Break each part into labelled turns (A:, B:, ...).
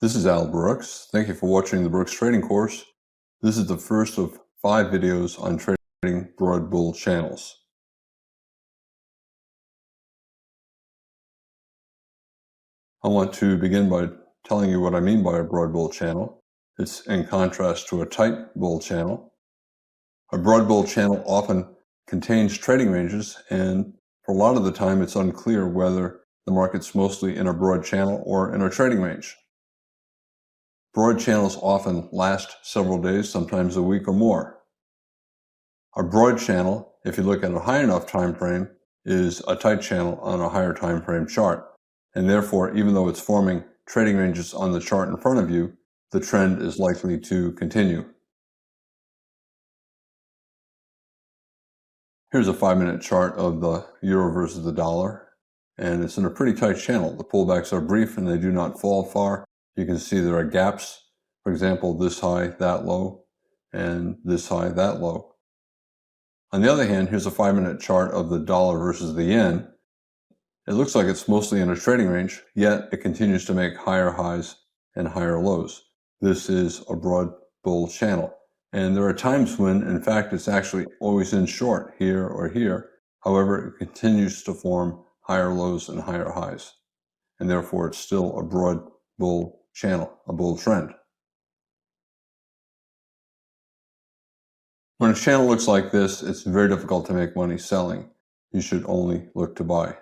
A: This is Al Brooks. Thank you for watching the Brooks Trading Course. This is the first of 5 videos on trading broad bull channels. I want to begin by telling you what I mean by a broad bull channel. It's in contrast to a tight bull channel. A broad bull channel often contains trading ranges, and for a lot of the time it's unclear whether the market's mostly in a broad channel or in a trading range. Broad channels often last several days, sometimes a week or more. A broad channel, if you look at a high enough time frame, is a tight channel on a higher time frame chart. And therefore, even though it's forming trading ranges on the chart in front of you, the trend is likely to continue. Here's a 5-minute chart of the euro versus the dollar, and it's in a pretty tight channel. The pullbacks are brief and they do not fall far. You can see there are gaps. For example, this high, that low, and this high, that low. On the other hand, here's a 5-minute chart of the dollar versus the yen. It looks like it's mostly in a trading range, yet it continues to make higher highs and higher lows. This is a broad bull channel. And there are times when, in fact, it's actually always in short, here or here. However, it continues to form higher lows and higher highs. And therefore, it's still a broad bull channel, a bull trend. When a channel looks like this, it's very difficult to make money selling. You should only look to buy.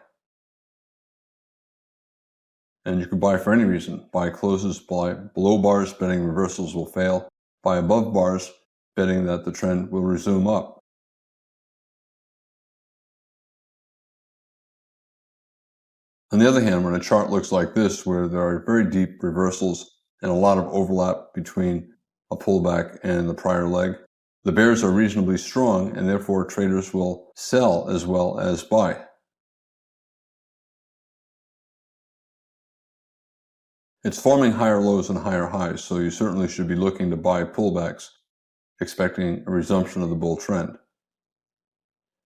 A: And you can buy for any reason. Buy closes, buy below bars, betting reversals will fail. Buy above bars, betting that the trend will resume up. On the other hand, when a chart looks like this, where there are very deep reversals and a lot of overlap between a pullback and the prior leg, the bears are reasonably strong, and therefore traders will sell as well as buy. It's forming higher lows and higher highs, so you certainly should be looking to buy pullbacks, expecting a resumption of the bull trend.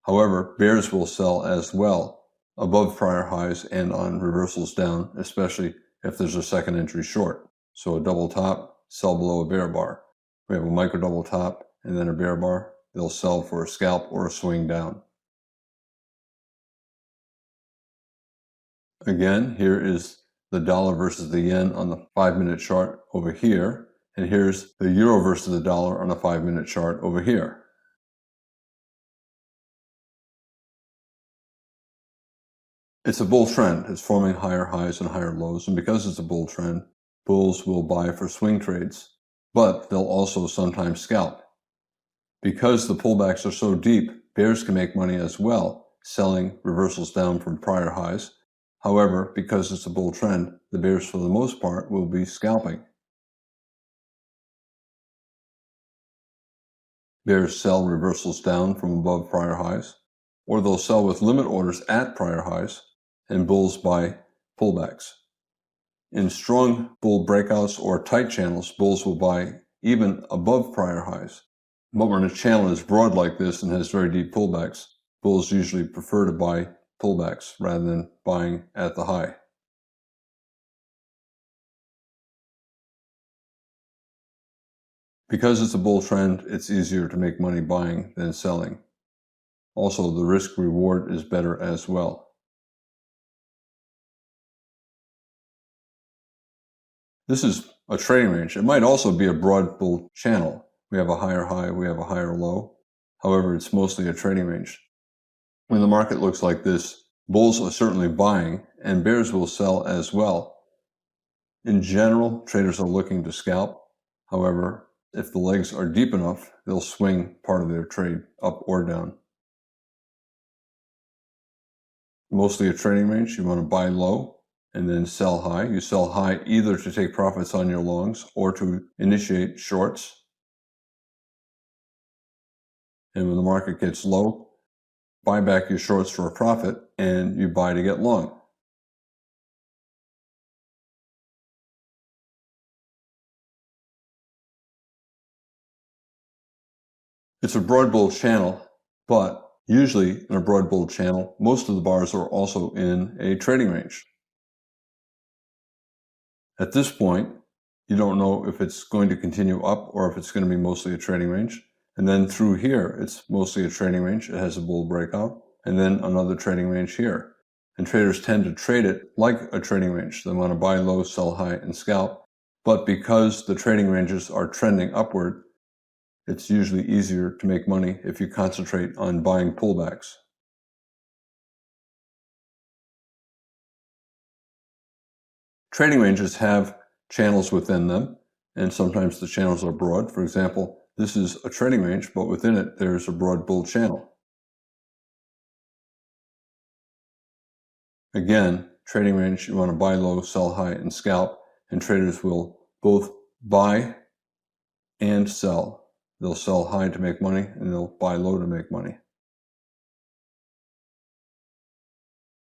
A: However, bears will sell as well, above prior highs and on reversals down, especially if there's a second entry short. So a double top, sell below a bear bar. We have a micro double top and then a bear bar. They'll sell for a scalp or a swing down. Again, here is the dollar versus the yen on the 5-minute chart over here. And here's the euro versus the dollar on a 5-minute chart over here. It's a bull trend. It's forming higher highs and higher lows. And because it's a bull trend, bulls will buy for swing trades, but they'll also sometimes scalp. Because the pullbacks are so deep, bears can make money as well, selling reversals down from prior highs. However, because it's a bull trend, the bears for the most part will be scalping. Bears sell reversals down from above prior highs, or they'll sell with limit orders at prior highs, and bulls buy pullbacks. In strong bull breakouts or tight channels, bulls will buy even above prior highs. But when a channel is broad like this and has very deep pullbacks, bulls usually prefer to buy pullbacks rather than buying at the high. Because it's a bull trend, it's easier to make money buying than selling. Also, the risk reward is better as well. This is a trading range. It might also be a broad bull channel. We have a higher high, we have a higher low. However, it's mostly a trading range. When the market looks like this, bulls are certainly buying and bears will sell as well. In general, traders are looking to scalp. However, if the legs are deep enough, they'll swing part of their trade up or down. Mostly a trading range. You want to buy low and then sell high. You sell high either to take profits on your longs or to initiate shorts. And when the market gets low, buy back your shorts for a profit and you buy to get long. It's a broad bull channel, but usually in a broad bull channel, most of the bars are also in a trading range. At this point, you don't know if it's going to continue up or if it's going to be mostly a trading range. And then through here, it's mostly a trading range. It has a bull breakout, and then another trading range here. And traders tend to trade it like a trading range. They want to buy low, sell high, and scalp. But because the trading ranges are trending upward, it's usually easier to make money if you concentrate on buying pullbacks. Trading ranges have channels within them, and sometimes the channels are broad. For example, this is a trading range, but within it, there's a broad bull channel. Again, trading range, you want to buy low, sell high, and scalp, and traders will both buy and sell. They'll sell high to make money, and they'll buy low to make money.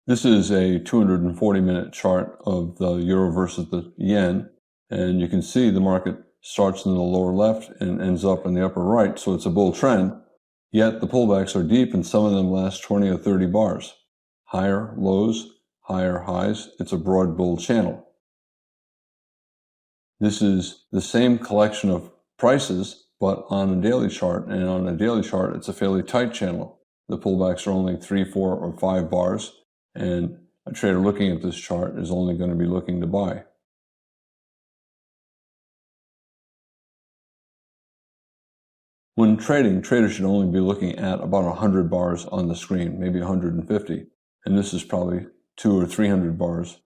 A: This is a 240-minute chart of the euro versus the yen, and you can see the market starts in the lower left and ends up in the upper right, so it's a bull trend, yet the pullbacks are deep and some of them last 20 or 30 bars. Higher lows, higher highs, it's a broad bull channel. This is the same collection of prices, but on a daily chart, and on a daily chart, it's a fairly tight channel. The pullbacks are only 3, 4, or 5 bars, and a trader looking at this chart is only going to be looking to buy. When trading, traders should only be looking at about 100 bars on the screen, maybe 150, and this is probably 200 or 300 bars.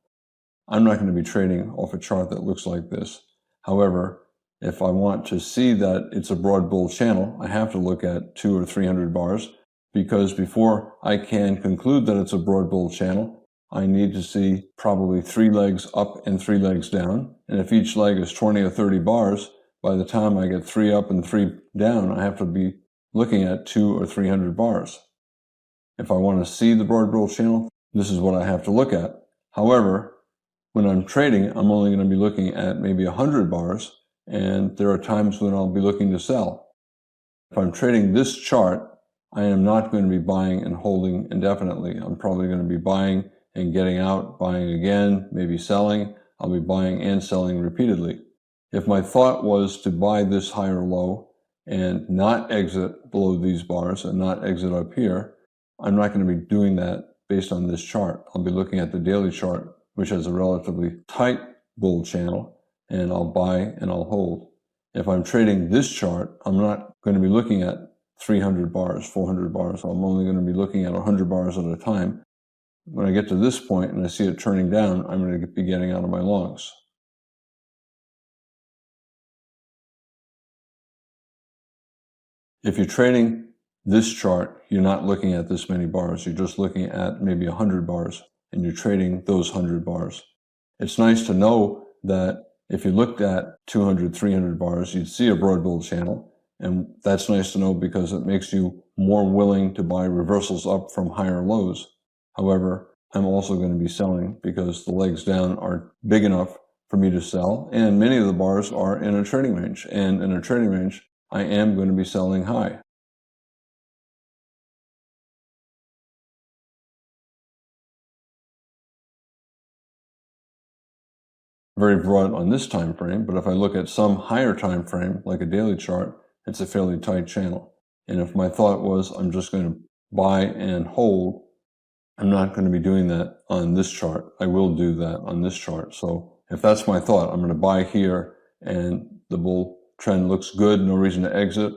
A: I'm not going to be trading off a chart that looks like this. However, if I want to see that it's a broad bull channel, I have to look at 200 or 300 bars, because before I can conclude that it's a broad bull channel, I need to see probably 3 legs up and 3 legs down. And if each leg is 20 or 30 bars, by the time I get 3 up and 3 down, I have to be looking at 200 or 300 bars. If I want to see the broad bull channel, this is what I have to look at. However, when I'm trading, I'm only going to be looking at maybe 100 bars, and there are times when I'll be looking to sell. If I'm trading this chart, I am not going to be buying and holding indefinitely. I'm probably going to be buying and getting out, buying again, maybe selling. I'll be buying and selling repeatedly. If my thought was to buy this higher low and not exit below these bars and not exit up here, I'm not going to be doing that based on this chart. I'll be looking at the daily chart, which has a relatively tight bull channel, and I'll buy and I'll hold. If I'm trading this chart, I'm not going to be looking at 300 bars, 400 bars. I'm only going to be looking at 100 bars at a time. When I get to this point and I see it turning down, I'm going to be getting out of my longs. If you're trading this chart, you're not looking at this many bars. You're just looking at maybe 100 bars, and you're trading those 100 bars. It's nice to know that if you looked at 200, 300 bars, you'd see a broad bull channel. And that's nice to know because it makes you more willing to buy reversals up from higher lows. However, I'm also going to be selling because the legs down are big enough for me to sell. And many of the bars are in a trading range. And in a trading range, I am going to be selling high. Very broad on this time frame, but if I look at some higher time frame, like a daily chart, it's a fairly tight channel. And if my thought was I'm just going to buy and hold, I'm not going to be doing that on this chart. I will do that on this chart. So if that's my thought, I'm going to buy here and the bull trend looks good, no reason to exit,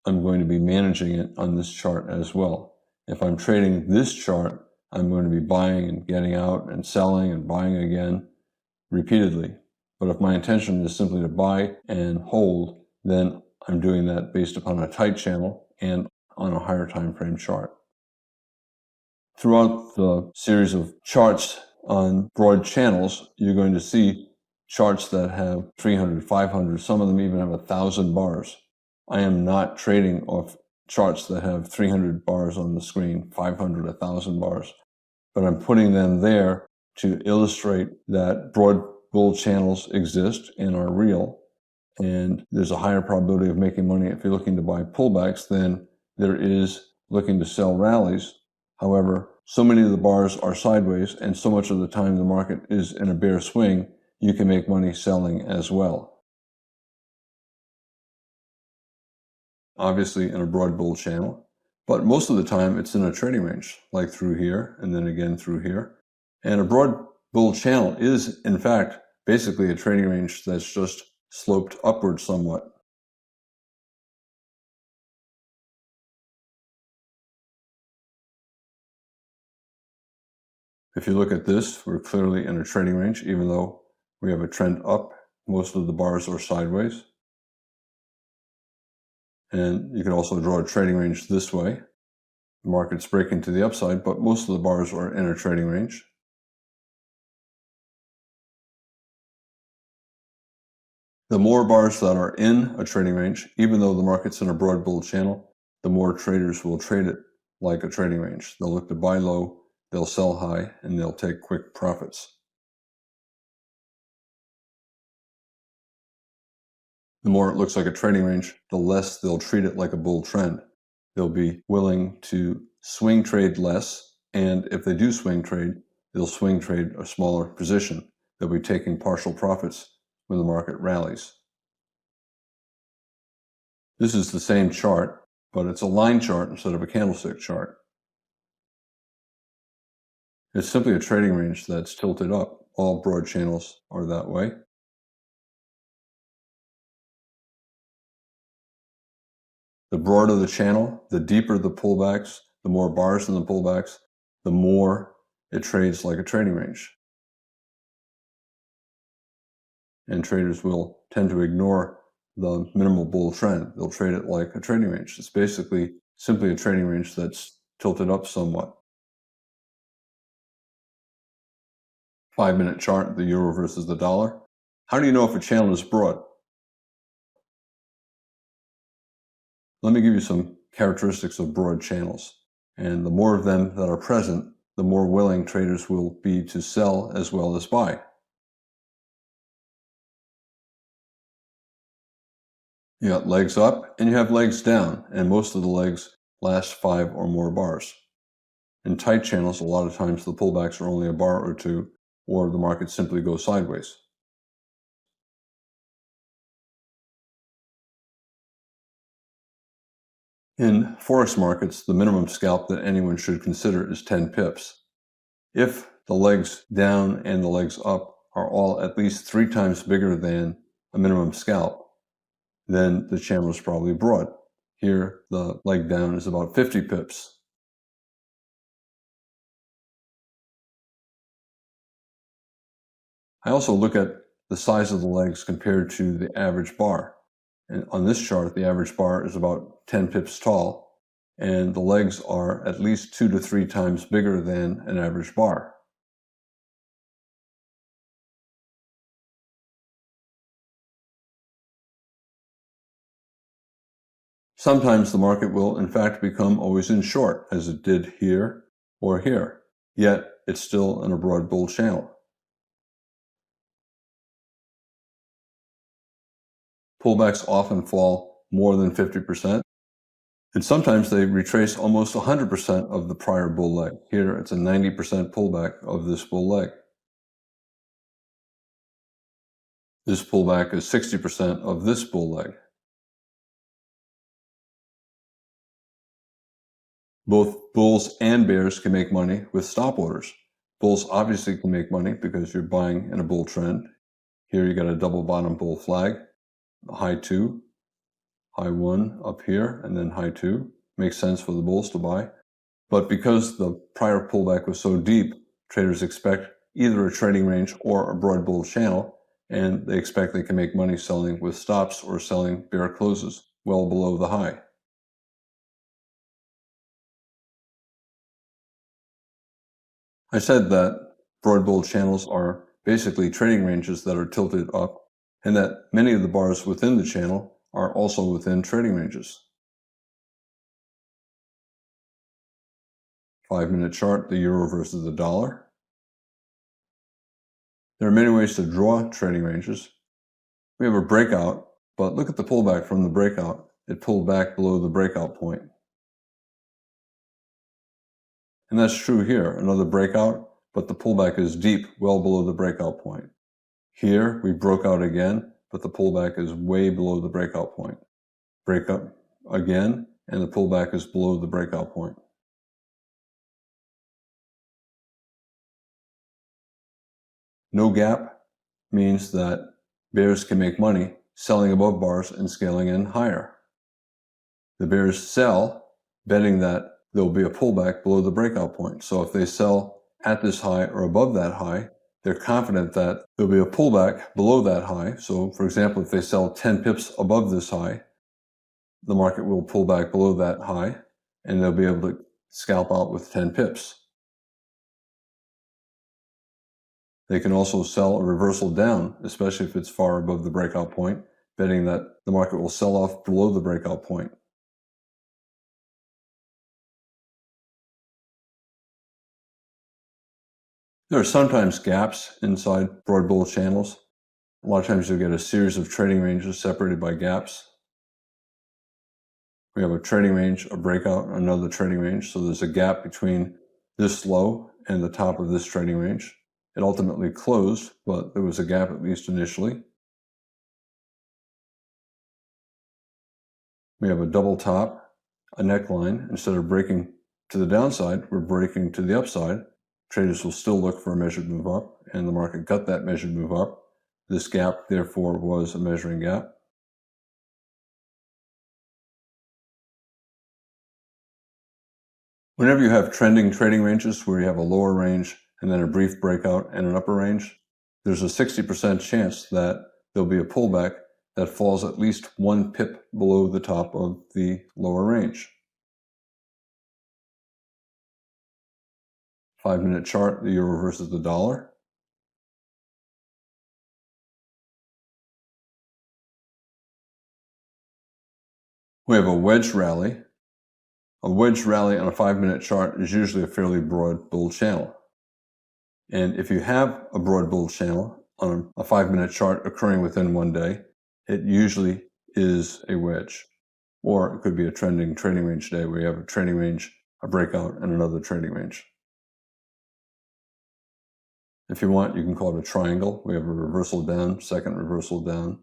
A: I'm going to be managing it on this chart as well. If I'm trading this chart, I'm going to be buying and getting out and selling and buying again repeatedly. But if my intention is simply to buy and hold, then I'm doing that based upon a tight channel and on a higher time frame chart. Throughout the series of charts on broad channels, you're going to see charts that have 300, 500, some of them even have 1,000 bars. I am not trading off charts that have 300 bars on the screen, 500, 1,000 bars, but I'm putting them there to illustrate that broad bull channels exist and are real, and there's a higher probability of making money if you're looking to buy pullbacks than there is looking to sell rallies. However, so many of the bars are sideways, and so much of the time the market is in a bear swing, you can make money selling as well. Obviously in a broad bull channel, but most of the time it's in a trading range, like through here and then again through here. And a broad bull channel is, in fact, basically a trading range that's just sloped upward somewhat. If you look at this, we're clearly in a trading range, even though we have a trend up. Most of the bars are sideways. And you can also draw a trading range this way. The market's breaking to the upside, but most of the bars are in a trading range. The more bars that are in a trading range, even though the market's in a broad bull channel, the more traders will trade it like a trading range. They'll look to buy low, they'll sell high, and they'll take quick profits. The more it looks like a trading range, the less they'll treat it like a bull trend. They'll be willing to swing trade less, and if they do swing trade, they'll swing trade a smaller position. They'll be taking partial profits when the market rallies. This is the same chart, but it's a line chart instead of a candlestick chart. It's simply a trading range that's tilted up. All broad channels are that way. The broader the channel, the deeper the pullbacks, the more bars in the pullbacks, the more it trades like a trading range. And traders will tend to ignore the minimal bull trend. They'll trade it like a trading range. It's basically simply a trading range that's tilted up somewhat. 5-minute chart, the euro versus the dollar. How do you know if a channel is broad? Let me give you some characteristics of broad channels. And the more of them that are present, the more willing traders will be to sell as well as buy. You got legs up and you have legs down, and most of the legs last 5 or more bars. In tight channels, a lot of times the pullbacks are only a bar or two, or the market simply goes sideways. In forex markets, the minimum scalp that anyone should consider is 10 pips. If the legs down and the legs up are all at least 3 times bigger than a minimum scalp, then the channel is probably broad. Here, the leg down is about 50 pips. I also look at the size of the legs compared to the average bar. And on this chart, the average bar is about 10 pips tall, and the legs are at least 2 to 3 times bigger than an average bar. Sometimes the market will, in fact, become always in short, as it did here or here, yet it's still in a broad bull channel. Pullbacks often fall more than 50%, and sometimes they retrace almost 100% of the prior bull leg. Here, it's a 90% pullback of this bull leg. This pullback is 60% of this bull leg. Both bulls and bears can make money with stop orders. Bulls obviously can make money because you're buying in a bull trend. Here you got a double bottom bull flag, high 2, high 1 up here, and then high 2. Makes sense for the bulls to buy. But because the prior pullback was so deep, traders expect either a trading range or a broad bull channel, and they expect they can make money selling with stops or selling bear closes well below the high. I said that broad bull channels are basically trading ranges that are tilted up, and that many of the bars within the channel are also within trading ranges. 5-minute chart, the euro versus the dollar. There are many ways to draw trading ranges. We have a breakout, but look at the pullback from the breakout. It pulled back below the breakout point. And that's true here, another breakout, but the pullback is deep, well below the breakout point. Here we broke out again, but the pullback is way below the breakout point. Break up again, and the pullback is below the breakout point. No gap means that bears can make money selling above bars and scaling in higher. The bears sell betting that there'll be a pullback below the breakout point. So if they sell at this high or above that high, they're confident that there'll be a pullback below that high. So for example, if they sell 10 pips above this high, the market will pull back below that high and they'll be able to scalp out with 10 pips. They can also sell a reversal down, especially if it's far above the breakout point, betting that the market will sell off below the breakout point. There are sometimes gaps inside broad bull channels. A lot of times you'll get a series of trading ranges separated by gaps. We have a trading range, a breakout, another trading range. So there's a gap between this low and the top of this trading range. It ultimately closed, but there was a gap at least initially. We have a double top, a neckline. Instead of breaking to the downside, we're breaking to the upside. Traders will still look for a measured move up, and the market got that measured move up. This gap, therefore, was a measuring gap. Whenever you have trending trading ranges where you have a lower range and then a brief breakout and an upper range, there's a 60% chance that there'll be a pullback that falls at least 1 pip below the top of the lower range. 5-minute chart, the euro versus the dollar. We have a wedge rally. A wedge rally on a 5-minute chart is usually a fairly broad bull channel. And if you have a broad bull channel on a 5-minute chart occurring within one day, it usually is a wedge. Or it could be a trending trading range day where you have a trading range, a breakout, and another trading range. If you want, you can call it a triangle. We have a reversal down, second reversal down,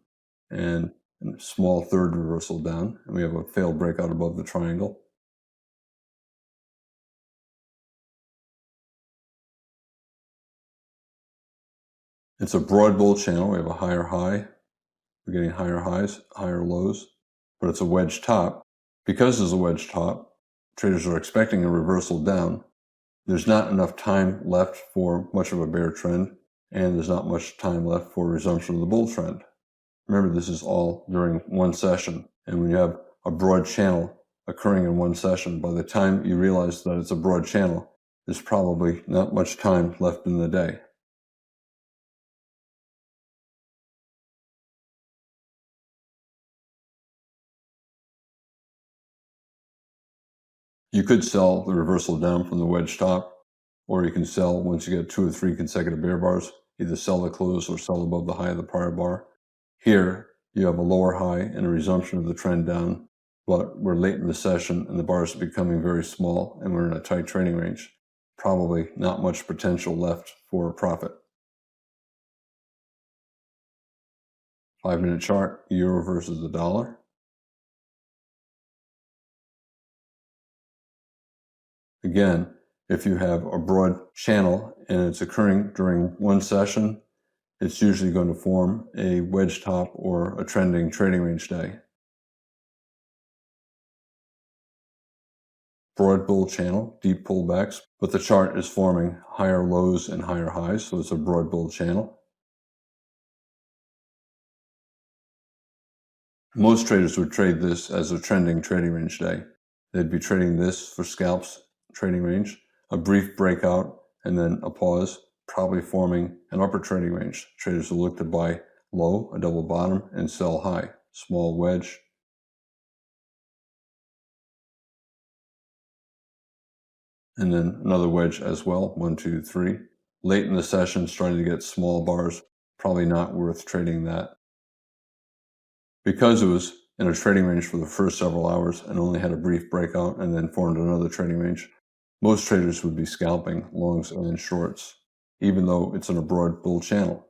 A: and a small third reversal down. And we have a failed breakout above the triangle. It's a broad bull channel. We have a higher high. We're getting higher highs, higher lows, but it's a wedge top. Because there's a wedge top, traders are expecting a reversal down. There's not enough time left for much of a bear trend, and there's not much time left for resumption of the bull trend. Remember, this is all during one session, and when you have a broad channel occurring in one session, by the time you realize that it's a broad channel, there's probably not much time left in the day. You could sell the reversal down from the wedge top, or you can sell once you get 2 or 3 consecutive bear bars, either sell the close or sell above the high of the prior bar. Here, you have a lower high and a resumption of the trend down, but we're late in the session and the bars are becoming very small and we're in a tight trading range. Probably not much potential left for a profit. 5-minute chart, euro versus the dollar. Again, if you have a broad channel and it's occurring during one session, it's usually going to form a wedge top or a trending trading range day. Broad bull channel, deep pullbacks, but the chart is forming higher lows and higher highs, so it's a broad bull channel. Most traders would trade this as a trending trading range day. They'd be trading this for scalps trading range, a brief breakout, and then a pause, probably forming an upper trading range. Traders will look to buy low, a double bottom, and sell high, small wedge. And then another wedge as well, 1, 2, 3. Late in the session, starting to get small bars, probably not worth trading that. Because it was in a trading range for the first several hours and only had a brief breakout and then formed another trading range, most traders would be scalping longs and shorts, even though it's in a broad bull channel.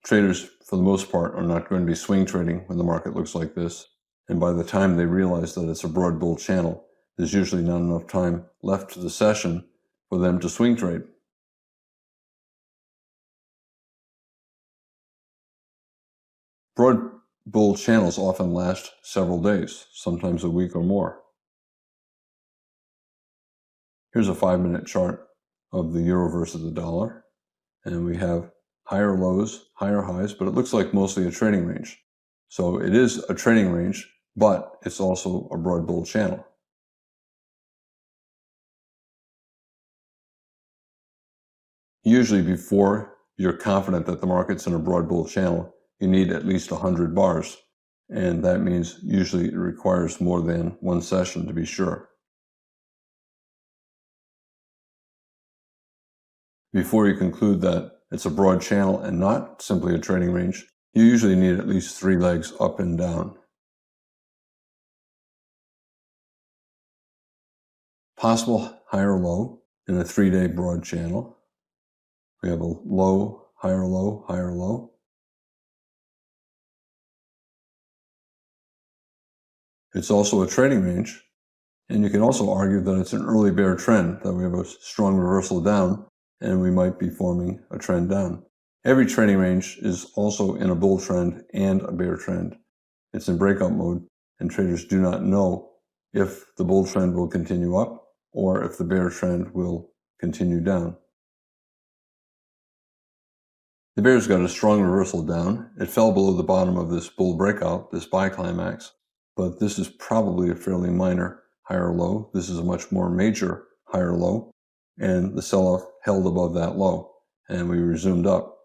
A: Traders, for the most part, are not going to be swing trading when the market looks like this. And by the time they realize that it's a broad bull channel, there's usually not enough time left to the session for them to swing trade. Broad bull channels often last several days, sometimes a week or more. Here's a 5-minute chart of the euro versus the dollar, and we have higher lows, higher highs, but it looks like mostly a trading range. So it is a trading range, but it's also a broad bull channel. Usually before you're confident that the market's in a broad bull channel, you need at least 100 bars, and that means usually it requires more than one session to be sure. Before you conclude that it's a broad channel and not simply a trading range, you usually need at least 3 legs up and down. Possible higher low in a 3-day broad channel. We have a low, higher low, higher low. It's also a trading range, and you can also argue that it's an early bear trend, that we have a strong reversal down, and we might be forming a trend down. Every trading range is also in a bull trend and a bear trend. It's in breakout mode, and traders do not know if the bull trend will continue up or if the bear trend will continue down. The bear's got a strong reversal down. It fell below the bottom of this bull breakout, this buy climax, but this is probably a fairly minor higher low. This is a much more major higher low, and the sell-off held above that low, and we resumed up.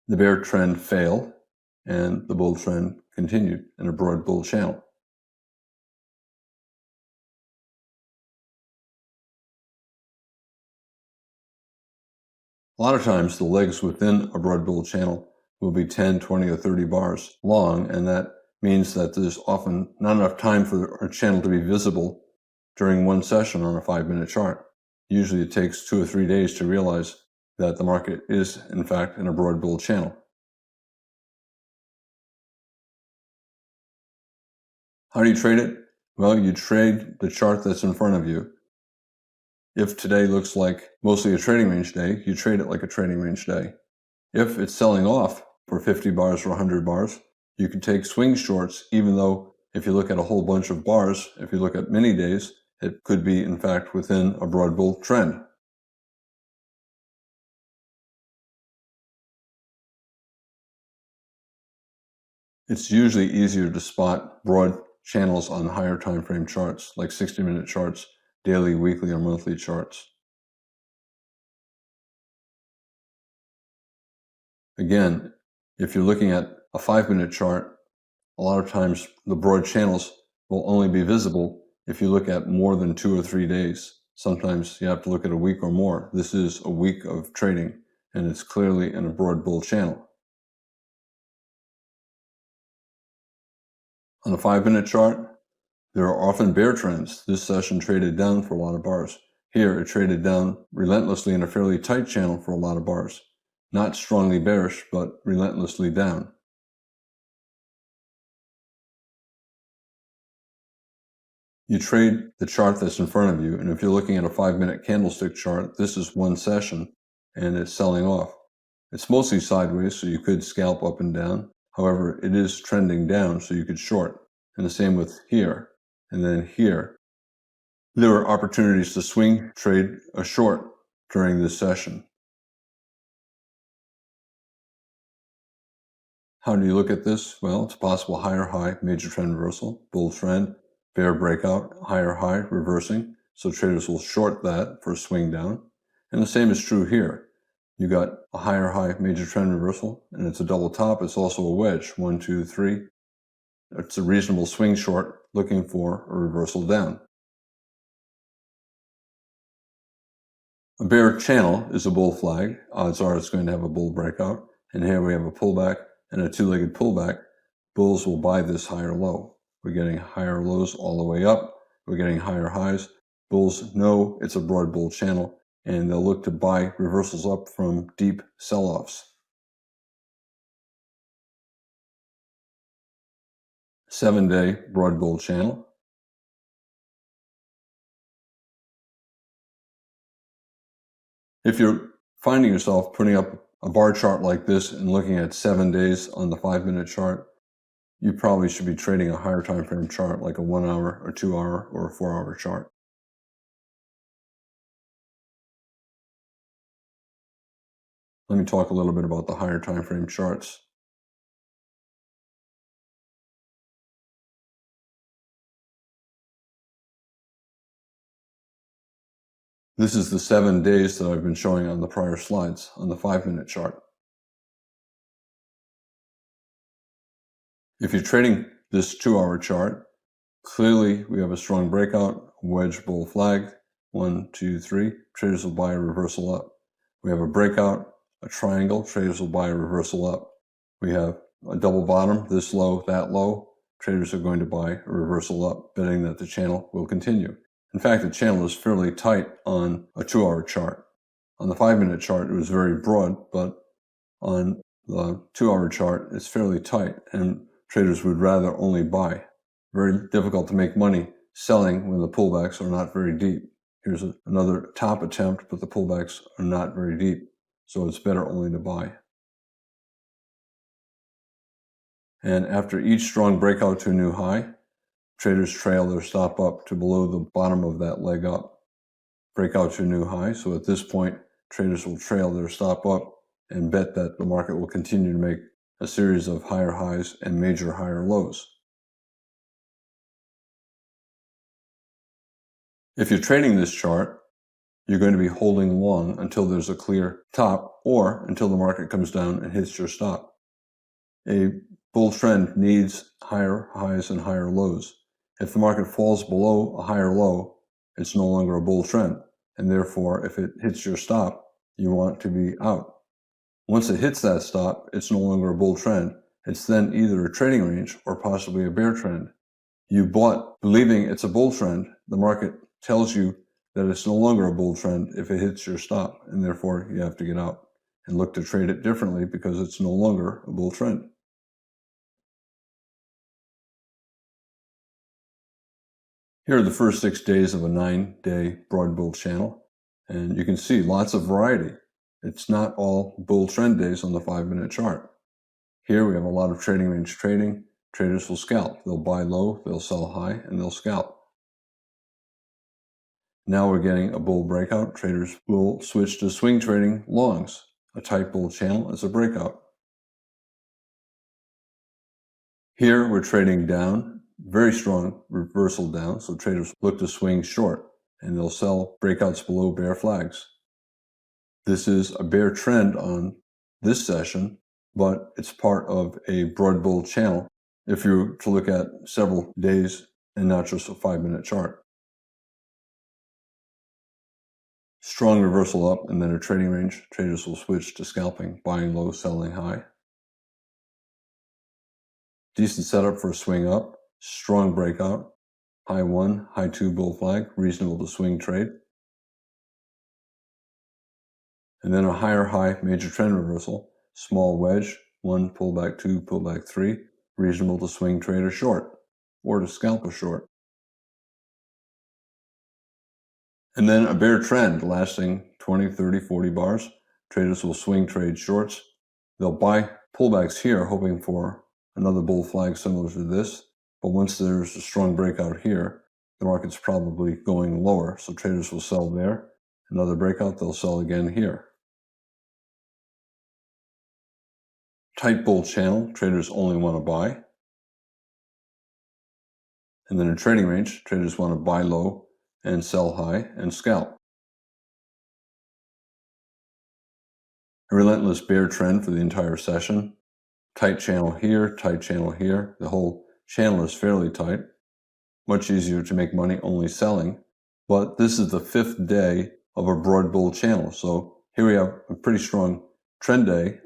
A: The bear trend failed, and the bull trend continued in a broad bull channel. A lot of times the legs within a broad bull channel will be 10, 20, or 30 bars long, and that means that there's often not enough time for a channel to be visible during one session on a 5-minute chart. Usually it takes 2 or 3 days to realize that the market is, in fact, in a broad bull channel. How do you trade it? Well, you trade the chart that's in front of you. If today looks like mostly a trading range day, you trade it like a trading range day. If it's selling off for 50 bars or 100 bars, you can take swing shorts, even though if you look at a whole bunch of bars, if you look at many days, it could be, in fact, within a broad bull trend. It's usually easier to spot broad channels on higher time frame charts, like 60-minute charts, daily, weekly, or monthly charts. Again, if you're looking at a 5-minute chart, a lot of times the broad channels will only be visible if you look at more than 2 or 3 days. Sometimes you have to look at a week or more. This is a week of trading, and it's clearly in a broad bull channel. On a 5-minute chart, there are often bear trends. This session traded down for a lot of bars. Here, it traded down relentlessly in a fairly tight channel for a lot of bars. Not strongly bearish, but relentlessly down. You trade the chart that's in front of you, and if you're looking at a 5-minute candlestick chart, this is one session, and it's selling off. It's mostly sideways, so you could scalp up and down. However, it is trending down, so you could short. And the same with here, and then here. There are opportunities to swing trade a short during this session. How do you look at this? Well, it's a possible higher high, major trend reversal, bull trend, bear breakout, higher high, reversing. So traders will short that for a swing down. And the same is true here. You got a higher high, major trend reversal, and it's a double top. It's also a wedge, 1, 2, 3. It's a reasonable swing short looking for a reversal down. A bear channel is a bull flag. Odds are it's going to have a bull breakout. And here we have a pullback and a 2-legged pullback. Bulls will buy this higher low. We're getting higher lows all the way up. We're getting higher highs. Bulls know it's a broad bull channel, and they'll look to buy reversals up from deep sell-offs. 7-day broad bull channel. If you're finding yourself putting up a bar chart like this and looking at 7 days on the 5-minute chart, you probably should be trading a higher time frame chart like a 1 hour or 2 hour or a 4 hour chart. Let me talk a little bit about the higher time frame charts. This is the 7 days that I've been showing on the prior slides on the 5-minute chart. If you're trading this 2-hour chart, clearly we have a strong breakout, wedge bull flag, 1, 2, 3. Traders will buy a reversal up. We have a breakout, a triangle, traders will buy a reversal up. We have a double bottom, this low, that low. Traders are going to buy a reversal up, betting that the channel will continue. In fact, the channel is fairly tight on a 2-hour chart. On the 5-minute chart, it was very broad, but on the 2-hour chart, it's fairly tight, and traders would rather only buy. Very difficult to make money selling when the pullbacks are not very deep. Here's another top attempt, but the pullbacks are not very deep, so it's better only to buy. And after each strong breakout to a new high, traders trail their stop up to below the bottom of that leg up. Breakout to a new high, so at this point, traders will trail their stop up and bet that the market will continue to make a series of higher highs and major higher lows. If you're trading this chart, you're going to be holding long until there's a clear top or until the market comes down and hits your stop. A bull trend needs higher highs and higher lows. If the market falls below a higher low, it's no longer a bull trend. And therefore, if it hits your stop, you want to be out. Once it hits that stop, it's no longer a bull trend. It's then either a trading range or possibly a bear trend. You bought believing it's a bull trend. The market tells you that it's no longer a bull trend if it hits your stop, and therefore you have to get out and look to trade it differently because it's no longer a bull trend. Here are the first 6 days of a 9-day broad bull channel, and you can see lots of variety. It's not all bull trend days on the 5-minute chart. Here we have a lot of trading range trading. Traders will scalp. They'll buy low, they'll sell high, and they'll scalp. Now we're getting a bull breakout. Traders will switch to swing trading longs. A tight bull channel is a breakout. Here we're trading down, very strong reversal down, so traders look to swing short, and they'll sell breakouts below bear flags. This is a bear trend on this session, but it's part of a broad bull channel if you were to look at several days and not just a 5-minute chart. Strong reversal up and then a trading range. Traders will switch to scalping, buying low, selling high. Decent setup for a swing up. Strong breakout. High 1, high 2 bull flag. Reasonable to swing trade. And then a higher high major trend reversal. Small wedge. 1, pullback 2, pullback 3. Reasonable to swing trade or short. Or to scalp a short. And then a bear trend lasting 20, 30, 40 bars. Traders will swing trade shorts. They'll buy pullbacks here, hoping for another bull flag similar to this. But once there's a strong breakout here, the market's probably going lower. So traders will sell there. Another breakout, they'll sell again here. Tight bull channel, traders only want to buy. And then in trading range, traders want to buy low and sell high and scalp. A relentless bear trend for the entire session. Tight channel here, tight channel here. The whole channel is fairly tight. Much easier to make money only selling. But this is the 5th day of a broad bull channel. So here we have a pretty strong trend day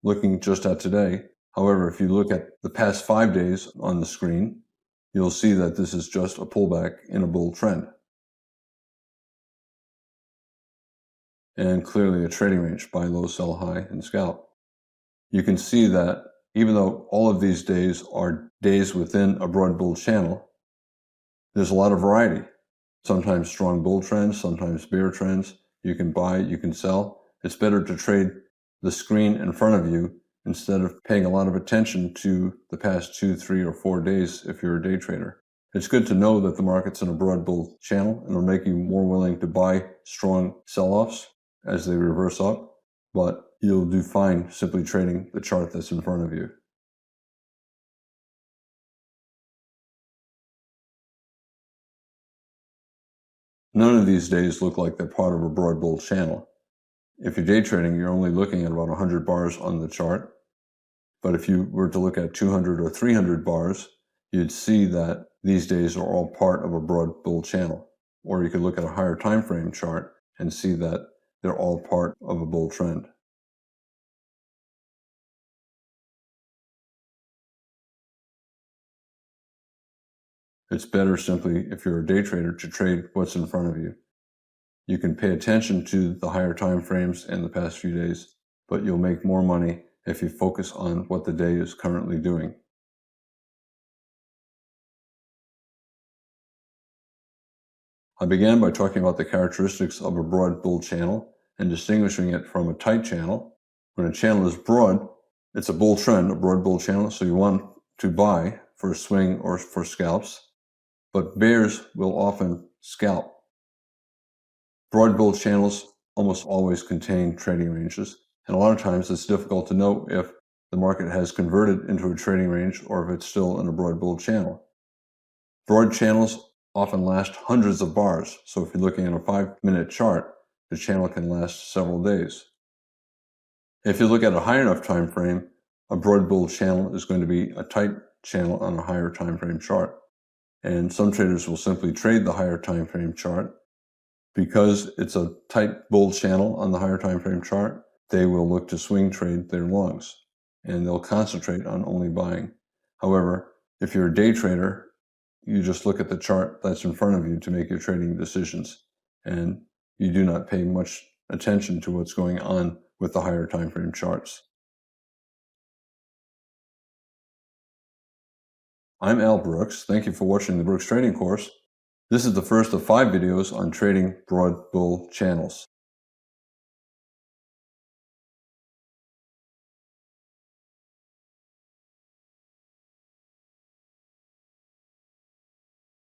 A: looking just at today. However, if you look at the past 5 days on the screen, you'll see that this is just a pullback in a bull trend. And clearly a trading range, buy low, sell high, and scalp. You can see that even though all of these days are days within a broad bull channel, there's a lot of variety. Sometimes strong bull trends, sometimes bear trends. You can buy, you can sell. It's better to trade the screen in front of you instead of paying a lot of attention to the past 2, 3, or 4 days if you're a day trader. It's good to know that the market's in a broad bull channel, and it'll make you more willing to buy strong sell-offs as they reverse up, but you'll do fine simply trading the chart that's in front of you. None of these days look like they're part of a broad bull channel. If you're day trading, you're only looking at about 100 bars on the chart. But if you were to look at 200 or 300 bars, you'd see that these days are all part of a broad bull channel. Or you could look at a higher time frame chart and see that they're all part of a bull trend. It's better simply, if you're a day trader, to trade what's in front of you. You can pay attention to the higher time frames and the past few days, but you'll make more money if you focus on what the day is currently doing. I began by talking about the characteristics of a broad bull channel and distinguishing it from a tight channel. When a channel is broad, it's a bull trend, a broad bull channel, so you want to buy for a swing or for scalps. But bears will often scalp. Broad bull channels almost always contain trading ranges, and a lot of times it's difficult to know if the market has converted into a trading range or if it's still in a broad bull channel. Broad channels often last hundreds of bars, so if you're looking at a 5-minute chart, the channel can last several days. If you look at a high enough time frame, a broad bull channel is going to be a tight channel on a higher time frame chart. And some traders will simply trade the higher time frame chart. Because it's a tight bull channel on the higher time frame chart, they will look to swing trade their longs, and they'll concentrate on only buying. However, if you're a day trader, you just look at the chart that's in front of you to make your trading decisions, and you do not pay much attention to what's going on with the higher time frame charts. I'm Al Brooks. Thank you for watching the Brooks Trading Course. This is the first of 5 videos on trading broad bull channels.